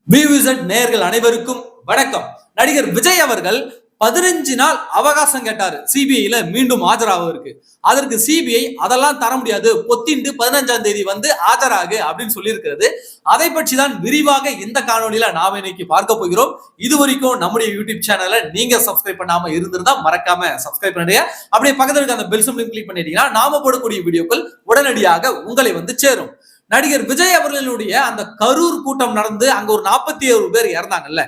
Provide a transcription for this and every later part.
விவிசட் நேயர்கள் அனைவருக்கும் வணக்கம். நடிகர் விஜய் அவர்கள் 15 நாள் அவகாசம் கேட்டாரு சிபிஐல மீண்டும் ஆஜராவதற்கு. அதற்கு சிபிஐ அதெல்லாம் தர முடியாது, பொத்திண்டு 15ஆம் தேதி வந்து ஆஜராகு அப்படின்னு சொல்லி இருக்கிறது. அதை பற்றி தான் விரிவாக இந்த காணொலியில நாம இன்னைக்கு பார்க்க போகிறோம். இது வரைக்கும் நம்முடைய யூடியூப் சேனலை நீங்க சப்ஸ்கிரைப் பண்ணாம இருந்திருந்தா மறக்காம சப்ஸ்கிரைப் பண்ணுங்க. அப்படியே பக்கத்துல இருக்க அந்த பெல் சிம்பலையும் கிளிக் பண்ணிட்டீங்கன்னா நாம போடக்கூடிய வீடியோக்கள் உடனடியாக உங்களை வந்து சேரும். நடிகர் விஜய் அவர்களுடைய அந்த கரூர் கூட்டம் நடந்து அங்க ஒரு 47 பேர் இறந்தாங்கல்ல,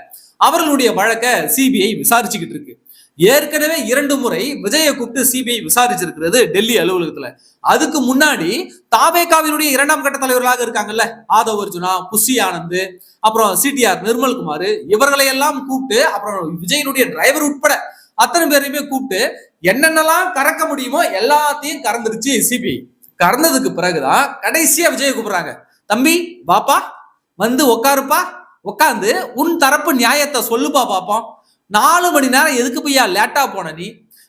அவர்களுடைய வழக்கை சிபிஐ விசாரிச்சுக்கிட்டு இருக்கு. ஏற்கனவே 2 முறை விஜயை கூப்பிட்டு சிபிஐ விசாரிச்சிருக்கிறது டெல்லி அலுவலகத்துல. அதுக்கு முன்னாடி தாவேகாவினுடைய 2ஆம் கட்ட தலைவர்களாக இருக்காங்கல்ல, ஆதவ் அர்ஜுனா, புஷி ஆனந்த், அப்புறம் சிடிஆர் நிர்மல்குமார், இவர்களை எல்லாம் கூப்பிட்டு, அப்புறம் விஜயனுடைய டிரைவர் உட்பட அத்தனை பேரையுமே கூப்பிட்டு என்னென்னலாம் கறக்க முடியுமோ எல்லாத்தையும் கறந்துருச்சு சிபிஐ. கறந்ததுக்கு பிறகுதான் கடைசியா விஜய் கூப்பிடுறாங்க. தம்பி பாப்பா, வந்து உட்காருப்பா, உட்காந்து உன் தரப்பு நியாயத்தை சொல்லுப்பா பாப்போம். 4 மணி நேரம் எதுக்கு போய்யா லேட்டா போன நீ?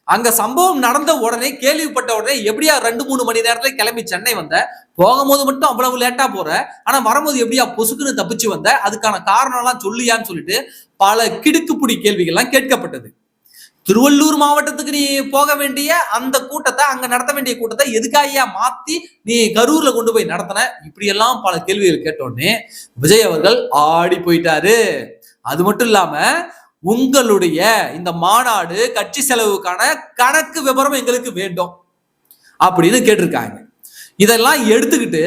அங்க சம்பவம் நடந்த உடனே, கேள்விப்பட்ட உடனே எப்படியா 2-3 மணி நேரத்துல கிளம்பி சென்னை வந்த? போகும்போது மட்டும் அவ்வளவு லேட்டா போற, ஆனா வரும்போது எப்படியா பொசுக்குன்னு தப்பிச்சு வந்த? அதுக்கான காரணம் எல்லாம் சொல்லியான்னு சொல்லிட்டு பல கிடுக்குப்புடி கேள்விகள்லாம் கேட்கப்பட்டது. திருவள்ளூர் மாவட்டத்துக்கு நீ போக வேண்டிய அந்த கூட்டத்தை, அங்க நடத்த வேண்டிய கூட்டத்தை எதுக்காயா மாத்தி நீ கரூர்ல கொண்டு போய் நடத்தின? இப்படி எல்லாம் பல கேள்விகள் கேட்டோடனே விஜய் அவர்கள் ஆடி போயிட்டாரு. அது மட்டும் இல்லாம, உங்களுடைய இந்த மாநாடு கட்சி செலவுக்கான கணக்கு விவரம் எங்களுக்கு வேண்டும் அப்படின்னு கேட்டிருக்காங்க. இதெல்லாம் எடுத்துக்கிட்டு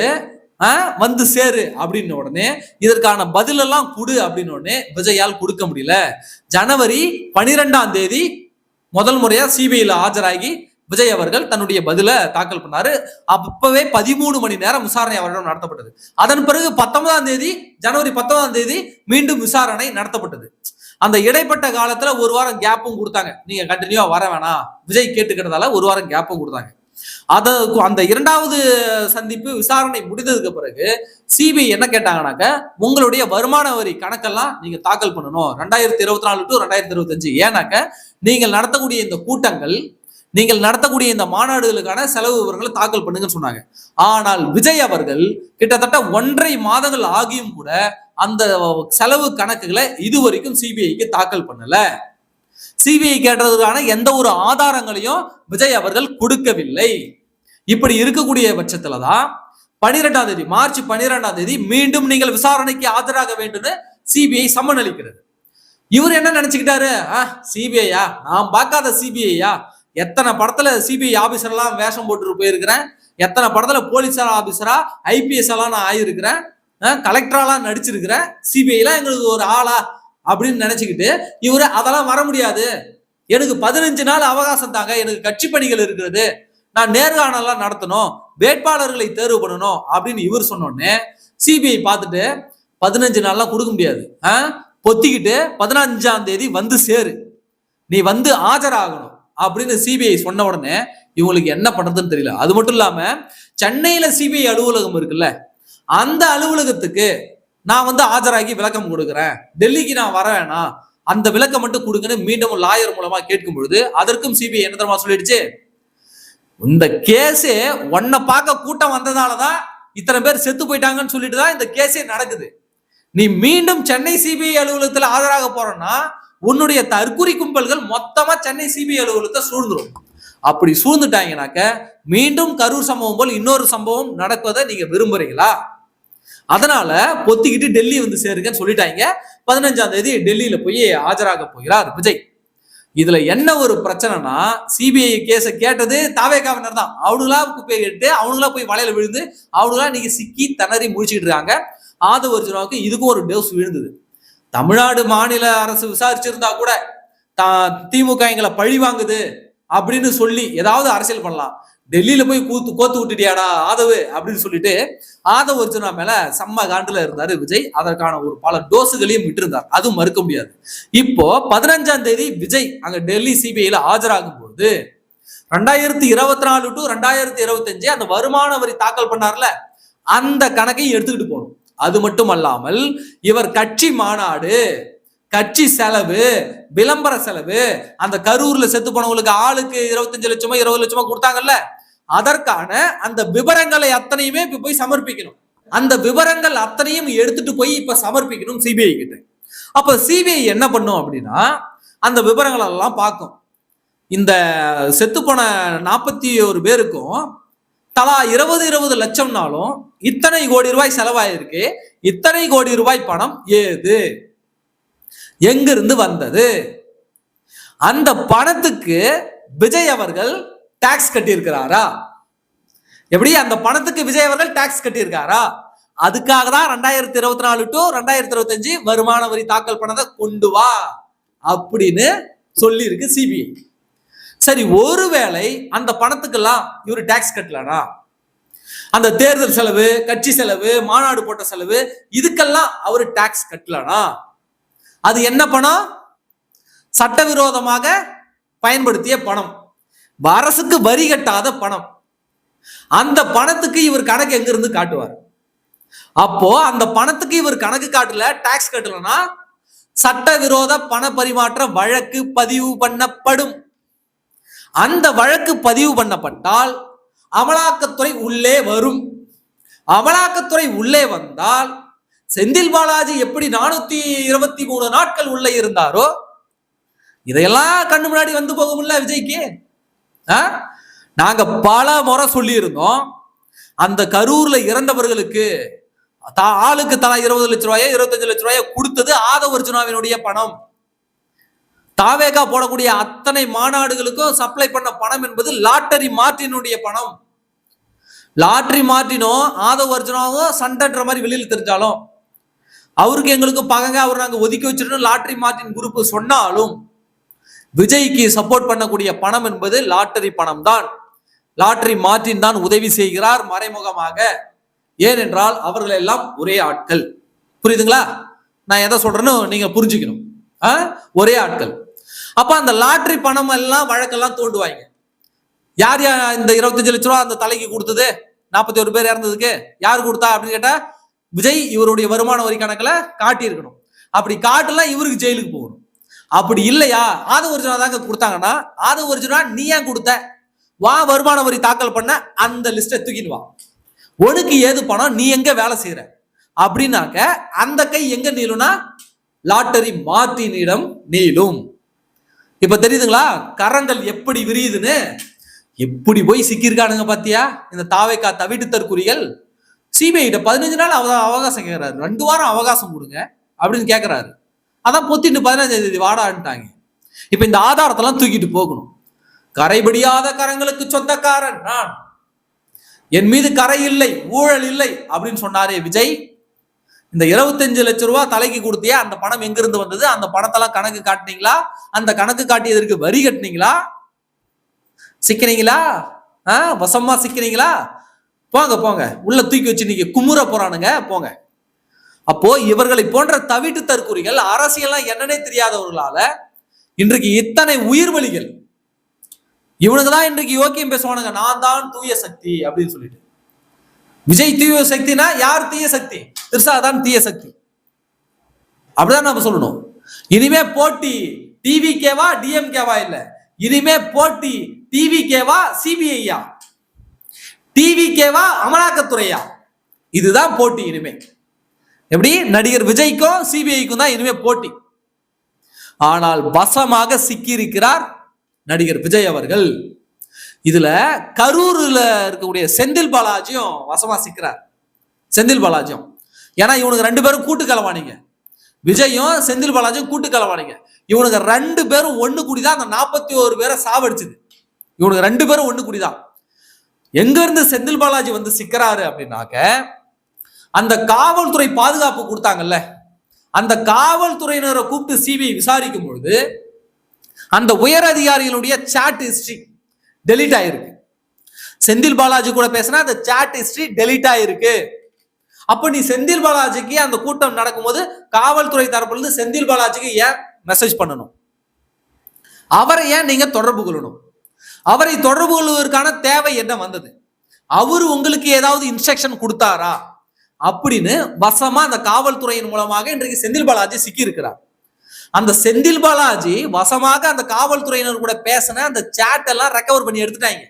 வந்து சேரு அப்படின்னு உடனே, இதற்கான பதிலெல்லாம் கொடு அப்படின்னு உடனே விஜயால் கொடுக்க முடியல. ஜனவரி 12ஆம் தேதி முதல் முறையா சிபிஐல ஆஜராகி விஜய் அவர்கள் தன்னுடைய பதில தாக்கல் பண்ணாரு. அப்பவே 13 மணி நேரம் விசாரணை அவரிடம் நடத்தப்பட்டது. அதன் பிறகு 19ஆம் தேதி, ஜனவரி 19ஆம் தேதி மீண்டும் விசாரணை நடத்தப்பட்டது. அந்த இடைப்பட்ட காலத்துல ஒரு வாரம் கேப்பும் கொடுத்தாங்க. நீங்க கண்டினியூவா வர வேணாம், விஜய் கேட்டுக்கிறதால ஒரு வாரம் கேப்பும் கொடுத்தாங்க. அந்த 2வது சந்திப்பு விசாரணை முடிந்ததுக்கு பிறகு சிபிஐ என்ன கேட்டாங்கன்னாக்க, உங்களுடைய வருமான வரி கணக்கெல்லாம் நீங்க தாக்கல் பண்ணணும் 2024 டு 2025. ஏன்னாக்க நீங்கள் நடத்தக்கூடிய இந்த கூட்டங்கள், நீங்கள் நடத்தக்கூடிய இந்த மாநாடுகளுக்கான செலவு விவரங்களை தாக்கல் பண்ணுங்கன்னு சொன்னாங்க. ஆனால் விஜய் அவர்கள் கிட்டத்தட்ட 1.5 மாதங்கள் ஆகியும் கூட அந்த செலவு கணக்குகளை இதுவரைக்கும் சிபிஐக்கு தாக்கல் பண்ணல. சிபிஐ கேட்டதுக்கான எந்த ஒரு ஆதாரங்களையும் விஜய் அவர்கள் கொடுக்கவில்லை. இப்படி இருக்கக்கூடிய பட்சத்துலதான் 12ஆம் தேதி, மார்ச் 12ஆம் தேதி மீண்டும் நீங்கள் விசாரணைக்கு ஆஜராக வேண்டும் சிபிஐ சம்மன் அளிக்கிறது. இவர் என்ன நினைச்சுக்கிட்டாரு? சிபிஐயா, நான் பார்க்காத சிபிஐயா, எத்தனை படத்துல சிபிஐ ஆபீசர் எல்லாம் வேஷம் போட்டு போயிருக்கிறேன், எத்தனை படத்துல போலீஸார் ஆபீசரா, ஐபிஎஸ் எல்லாம் நான் ஆயிருக்கிறேன், கலெக்டராலாம் நடிச்சிருக்கிறேன், சிபிஐலாம் எங்களுக்கு ஒரு ஆளா அப்படின்னு நினைச்சுக்கிட்டு இவரு அதெல்லாம் வர முடியாது, எனக்கு 15 நாள் அவகாசம் தாங்க, எனக்கு கட்சி பணிகள் இருக்கிறது, நான் நேர்காணலாம் நடத்தணும், வேட்பாளர்களை தேர்வு பண்ணணும் அப்படின்னு இவர் சொன்னோடனே சிபிஐ பார்த்துட்டு 15 நாள்லாம் கொடுக்க முடியாது, பொத்திக்கிட்டு 15ஆம் தேதி வந்து சேரு, நீ வந்து ஆஜராகணும் அப்படின்னு சிபிஐ சொன்ன உடனே இவங்களுக்கு என்ன பண்றதுன்னு தெரியல. அது மட்டும் இல்லாம, சென்னையில சிபிஐ அலுவலகம் இருக்குல்ல, அந்த அலுவலகத்துக்கு நான் வந்து ஆஜராகி விளக்கம் கொடுக்குறேன், டெல்லிக்கு நான் வர வேணாம், அந்த விளக்கம் மட்டும் கொடுங்கன்னு மீண்டும் லாயர் மூலமா கேட்கும் பொழுது அதற்கும் சிபிஐ என்ன தெரியுமா சொல்லிடுச்சு? இந்த கேஸே உன்னை பார்க்க கூட்டம் வந்ததாலதான் இத்தனை பேர் செத்து போயிட்டாங்கன்னு சொல்லிட்டு தான் இந்த கேஸே நடக்குது. நீ மீண்டும் சென்னை சிபிஐ அலுவலகத்துல ஆஜராக போறன்னா உன்னுடைய தற்குறி கும்பல்கள் மொத்தமா சென்னை சிபிஐ அலுவலகத்தை சூழ்ந்துடும். அப்படி சூழ்ந்துட்டாங்கனாக்க மீண்டும் கரூர் சம்பவம் போல் இன்னொரு சம்பவம் நடப்பதை நீங்க விரும்புறீங்களா? அதனால பொத்திக்கிட்டு டெல்லி வந்து சேருங்கன்னு சொல்லிட்டாங்க. 15ஆம் தேதி டெல்லியில போய் ஆஜராக போகிறார் விஜய். இதுல என்ன ஒரு பிரச்சனைனா, சிபிஐ கேஸ கேட்டது தாவேகாவினர் தான். அவனுங்களா கேட்டு அவனுங்களா போய் வலையில விழுந்து அவனுங்களா நீங்க சிக்கி திணறி முடிச்சுட்டு இருக்காங்க. ஆதவ் அர்ஜுனாவுக்கு இதுக்கும் ஒரு டோஸ் விழுந்தது. தமிழ்நாடு மாநில அரசு விசாரிச்சிருந்தா கூட திமுக எங்களை பழி வாங்குது அப்படின்னு சொல்லி ஏதாவது அரசியல் பண்ணலாம். டெல்லியில போய் கோத்து விட்டுட்டியாடா ஆதவ் அப்படின்னு சொல்லிட்டு ஆதவ் அர்ஜுனா மேல செம்ம காண்டுல இருந்தாரு விஜய். அதற்கான ஒரு பல டோஸுகளையும் விட்டு அதுவும் மறுக்க முடியாது. இப்போ 15ஆம் தேதி விஜய் அங்க டெல்லி சிபிஐல ஆஜராகும் போது 2024 டு 2025 அந்த வருமான வரி தாக்கல் பண்ணார்ல, அந்த கணக்கையும் எடுத்துக்கிட்டு போகணும். அது மட்டும் அல்லாமல் இவர் கட்சி மாநாடு, கட்சி செலவு, விளம்பர செலவு, அந்த கரூர்ல செத்து போனவங்களுக்கு ஆளுக்கு 25 லட்சமோ 20 லட்சமோ கொடுத்தாங்கல்ல, அதற்கான அந்த விவரங்களை அத்தனையுமே போய் சமர்ப்பிக்கணும். அந்த விவரங்கள் அத்தனையும் எடுத்துட்டு போய் இப்ப சமர்ப்பிக்கணும் சிபிஐ கிட்ட. அப்ப சிபிஐ என்ன பண்ணும் அப்படின்னா அந்த விவரங்கள் எல்லாம் பார்க்கும். இந்த செத்து போன 41 பேருக்கும் தலா 20 லட்சம்னாலும் இத்தனை கோடி ரூபாய் செலவாயிருக்கு, இத்தனை கோடி ரூபாய் பணம் ஏது, எங்கிருந்து வந்தது, அந்த பணத்துக்கு விஜய் அவர்கள் டாக்ஸ் கட்டியிருக்கிறாரா, எப்படி அந்த பணத்துக்கு விஜய் அவர்கள் டாக்ஸ் கட்டியிருக்காரா, அதுக்காக தான் 2024 டு 2025 வருமான வரி தாக்கல் பண்ணதை கொண்டு வா அப்படின்னு சொல்லி இருக்கு சிபிஐ. சரி, ஒருவேளை அந்த பணத்துக்கெல்லாம் இவர் டாக்ஸ் கட்டலனா, அந்த தேர்தல் செலவு, கட்சி செலவு, மாநாடு போட்ட செலவு, இதுக்கெல்லாம் அவரு டாக்ஸ் கட்டலனா அது என்ன பணம்? சட்டவிரோதமாக பயன்படுத்திய பணம், அரசுக்கு வரி கட்டாத பணம். அந்த பணத்துக்கு இவர் கணக்கு எங்க இருந்து காட்டுவார்? அப்போ அந்த பணத்துக்கு இவர் கணக்கு காட்டல, டாக்ஸ் கட்டலனா சட்டவிரோத பண பரிமாற்ற வழக்கு பதிவு பண்ணப்படும். அந்த வழக்கு பதிவு பண்ணப்பட்டால் அமலாக்கத்துறை உள்ளே வரும். அமலாக்கத்துறை உள்ளே வந்தால் செந்தில் பாலாஜி எப்படி 423 நாட்கள் உள்ளே இருந்தாரோ இதையெல்லாம் கண்ணு முன்னாடி வந்து போகும்ல விஜய்க்கு. நாங்க பல முறை சொல்லி இருந்தோம், அந்த கரூர்ல இறந்தவர்களுக்கு ஆளுக்கு தலா 20 லட்சம் ரூபாயோ 25 லட்சம் ரூபாயோ கொடுத்தது ஆதவ அர்ஜுனாவினுடைய பணம். தாவேகா போடக்கூடிய அத்தனை மாநாடுகளுக்கும் சப்ளை பண்ண பணம் என்பது லாட்டரி மார்ட்டினுடைய பணம். லாட்டரி மார்ட்டினும் ஆதவ அர்ஜுனாவும் சண்டைன்ற மாதிரி வெளியில் தெரிஞ்சாலும் அவருக்கு எங்களுக்கு பகங்க, அவர் நாங்க ஒதுக்கி வச்சிருந்தோம் லாட்டரி மார்ட்டின் குரூப் சொன்னாலும் விஜய்க்கு சப்போர்ட் பண்ணக்கூடிய பணம் என்பது லாட்டரி பணம் தான். லாட்டரி மார்ட்டின் தான் உதவி செய்கிறார் மறைமுகமாக. ஏனென்றால் அவர்கள் எல்லாம் ஒரே ஆட்கள். புரியுதுங்களா? நான் எதை சொல்றேன்னு நீங்க புரிஞ்சுக்கணும். ஒரே ஆட்கள். அப்ப அந்த லாட்டரி பணம் எல்லாம் வழக்கெல்லாம் தோண்டுவாங்க. யார் யார் இந்த 25 லட்சம் ரூபாய் அந்த தலைக்கு கொடுத்தது, 41 பேர் இறந்ததுக்கு யார் கொடுத்தா அப்படின்னு கேட்டா விஜய் இவருடைய வருமான வரி கணக்குல காட்டி இருக்கணும். அப்படி காட்டலாம் இவருக்கு ஜெயிலுக்கு போகணும். அப்படி இல்லையா ஆதவ அர்ஜுனா தாங்க கொடுத்தாங்கன்னா, ஆதவ அர்ஜுனா நீ ஏன் கொடுத்த, வா வருமான வரி தாக்கல் பண்ண அந்த லிஸ்ட்டை தூக்கிட்டு வா, உனக்கு ஏது பணம், நீ எங்க வேலை செய்யற அப்படின்னாக்க அந்த கை எங்க நீளும்னா லாட்டரி மார்ட்டினிடம் நீளும். இப்ப தெரியுதுங்களா கரங்கள் எப்படி விரியுதுன்னு? எப்படி போய் சிக்கியிருக்கானுங்க பாத்தியா இந்த தாவேகா தவிட்டு தற்குறிகள். சிபிஐ 15 நாள் அவகாசம் கேட்கிறாரு, 2 வாரம் அவகாசம் கொடுங்க அப்படின்னு கேட்கிறாரு. அதான் பொத்திட்டு 15ஆம் தேதி வாடான்ட்டாங்க. இப்ப இந்த ஆதாரத்தெல்லாம் தூக்கிட்டு போகணும். கரைபடியாத கரங்களுக்கு சொந்தக்காரன் நான், என் மீது கரை இல்லை, ஊழல் இல்லை அப்படின்னு சொன்னாரே விஜய். இந்த 25 லட்சம் ரூபாய் தலைக்கு கொடுத்தியா, அந்த பணம் எங்கிருந்து வந்தது, அந்த பணத்தெல்லாம் கணக்கு காட்டினீங்களா, அந்த கணக்கு காட்டியதற்கு வரி கட்டினீங்களா, சிக்கிறீங்களா, வசமா சிக்கிறீங்களா? போங்க போங்க, உள்ள தூக்கி வச்சு நீங்க குமுற போறானுங்க, போங்க. அப்போ இவர்களை போன்ற தவிட்டு தற்குறிகள், அரசியல்லாம் என்னன்னே தெரியாதவர்களால இன்றைக்கு இத்தனை உயிர் வலிகள். இவனுக்கு தான் இன்றைக்கு யோக்கியம் பேசுவானுங்க, நான் தான் தூய சக்தி அப்படின்னு சொல்லிட்டு. விஜய் தூய சக்தினா யார் தீய சக்தி? திருசா தான் தீய சக்தி. அப்படிதான் நாம சொல்லணும். இனிமே போட்டி டிவிகேவா டிஎம்கேவா இல்ல, இனிமே போட்டி டிவிகேவா சிபிஐயா, டிவிகேவா அமலாக்கத்துறையா, இதுதான் போட்டி இனிமே. எப்படி நடிகர் விஜய்க்கும் சிபிஐக்கும் தான் இனிமே போட்டி. ஆனால் வசமாக சிக்கியிருக்கிறார் நடிகர் விஜய் அவர்கள். இதுல கரூர்ல இருக்கக்கூடிய செந்தில் பாலாஜியும் வசமா சிக்கிறார். செந்தில் பாலாஜியும், ஏன்னா இவனுக்கு 2 பேரும் கூட்டு கலவானீங்க. விஜயும் செந்தில் பாலாஜியும் கூட்டு கலவானீங்க. இவனுக்கு 2 பேரும் ஒண்ணு கூடிதான் அந்த 41 பேரை சாவடிச்சது. இவனுக்கு 2 பேரும் ஒண்ணு கூடிதான். எங்க இருந்து செந்தில் பாலாஜி வந்து சிக்கிறாரு அப்படின்னாக்க, அந்த காவல்துறை பாதுகாப்பு கொடுத்தாங்கல்ல, அந்த காவல்துறையினரை கூப்பிட்டு சிபிஐ விசாரிக்கும் பொழுது அந்த உயர் அதிகாரிகளுடைய சாட் ஹிஸ்டரி டெலீட் ஆயிருக்கு. செந்தில் பாலாஜி கூட பேசினா அந்த சாட் ஹிஸ்டரி டெலீட் ஆயிருக்கு. அப்ப நீ செந்தில் பாலாஜிக்கு அந்த கூட்டம் நடக்கும்போது காவல்துறை தரப்புல இருந்து செந்தில் பாலாஜிக்கு ஏன் மெசேஜ் பண்ணணும்? அவரை ஏன் நீங்க தொடர்பு கொள்ளணும்? அவரை தொடர்பு கொள்வதற்கான தேவை என்ன வந்தது? அவரு உங்களுக்கு ஏதாவது இன்ஸ்ட்ரக்ஷன் கொடுத்தாரா அப்படின்னு வசமா அந்த காவல்துறையின் மூலமாக இன்றைக்கு செந்தில் பாலாஜி சிக்கி இருக்கிறார். அந்த செந்தில் பாலாஜி வசமாக அந்த காவல்துறையினர் கூட பேசின அந்த சாட் எல்லாம் ரெக்கவர் பண்ணி எடுத்துட்டாங்க.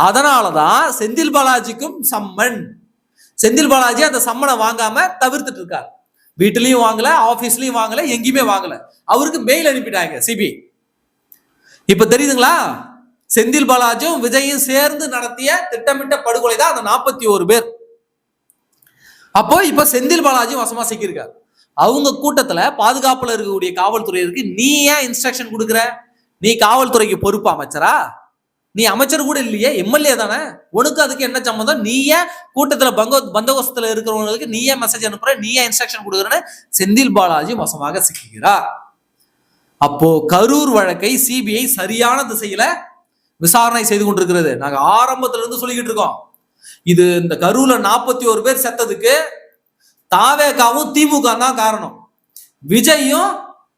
அதனாலதான் செந்தில் பாலாஜிக்கும் சம்மன், செந்தில் பாலாஜி அந்த சம்மனை வாங்காம தவிர்த்துட்டு இருக்காரு. வீட்டுலயும் வாங்கல, ஆபீஸ்லயும் வாங்கல, எங்கேயுமே வாங்கல. அவருக்கு மெயில் அனுப்பிட்டாங்க சிபிஐ. இப்ப தெரியுதுங்களா, செந்தில் பாலாஜியும் விஜயும் சேர்ந்து நடத்திய திட்டமிட்ட படுகொலை தான் அந்த 41 பேர். அப்போ இப்ப செந்தில் பாலாஜி வசமா சிக்கியிருக்காரு. அவங்க கூட்டத்துல பாதுகாப்புல இருக்கக்கூடிய காவல்துறையினருக்கு நீ ஏன் இன்ஸ்ட்ரக்ஷன் கொடுக்குற? நீ காவல்துறைக்கு பொறுப்பு அமைச்சரா? நீ அமைச்சர் கூட இல்லையே, எம்எல்ஏ தானே. உனக்கு அதுக்கு என்ன சம்பந்தம்? நீ ஏன் கூட்டத்துல பந்தோபஸ்துல இருக்கிறவங்களுக்கு நீ ஏன் மெசேஜ் அனுப்புற, நீ ஏன் இன்ஸ்ட்ரக்ஷன் கொடுக்குறன்னு செந்தில் பாலாஜி வசமாக சிக்கிறார். அப்போ கரூர் வழக்கை சிபிஐ சரியான திசையில விசாரணை செய்து கொண்டிருக்கிறது. நாங்க ஆரம்பத்துல இருந்து சொல்லிக்கிட்டு இருக்கோம். இது இந்த கரூர்ல 41 பேர் செத்ததுக்கு தாவேகாவும் திமுக தான் காரணம், விஜயும்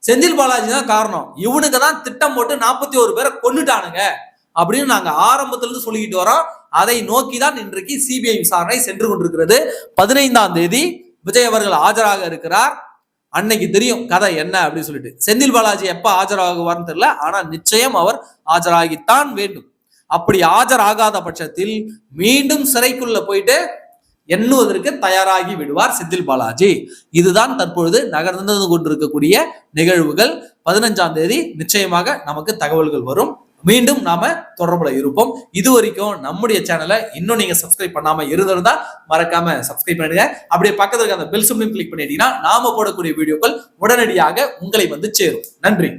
செந்தில் பாலாஜி தான் காரணம். இவனுக்கு தான் திட்டம் போட்டு 41 பேரை கொன்னுட்டானுங்க அப்படின்னு நாங்க ஆரம்பத்துல இருந்து சொல்லிக்கிட்டு வரோம். அதை நோக்கிதான் இன்றைக்கு சிபிஐ விசாரணை சென்று கொண்டிருக்கிறது. 15ஆம் தேதி விஜய் அவர்கள் ஆஜராக இருக்கிறார். அன்னைக்கு தெரியும் கதை என்ன அப்படின்னு சொல்லிட்டு. செந்தில் பாலாஜி எப்ப ஆஜராகுவார்னு தெரியல, ஆனா நிச்சயம் அவர் ஆஜராகித்தான் வேண்டும். அப்படி ஆஜராகாத பட்சத்தில் மீண்டும் சிறைக்குள்ள போயிட்டு எண்ணுவதற்கு தயாராகி விடுவார் செந்தில் பாலாஜி. இதுதான் தற்பொழுது நகர்ந்து கொண்டிருக்கக்கூடிய நிகழ்வுகள். 15ஆம் தேதி நிச்சயமாக நமக்கு தகவல்கள் வரும். மீண்டும் நாம தொடர்புல இருப்போம். இது வரைக்கும் நம்முடைய சேனலை இன்னும் நீங்க சப்ஸ்கிரைப் பண்ணாம இருந்திருந்தா மறக்காம சப்ஸ்கிரைப் பண்ணிடுங்க. அப்படியே பக்கத்துல இருக்க அந்த பெல் சிம்பலையும் கிளிக் பண்ணிட்டீங்கன்னா நாம போடக்கூடிய வீடியோக்கள் உடனடியாக உங்களை வந்து சேரும். நன்றி.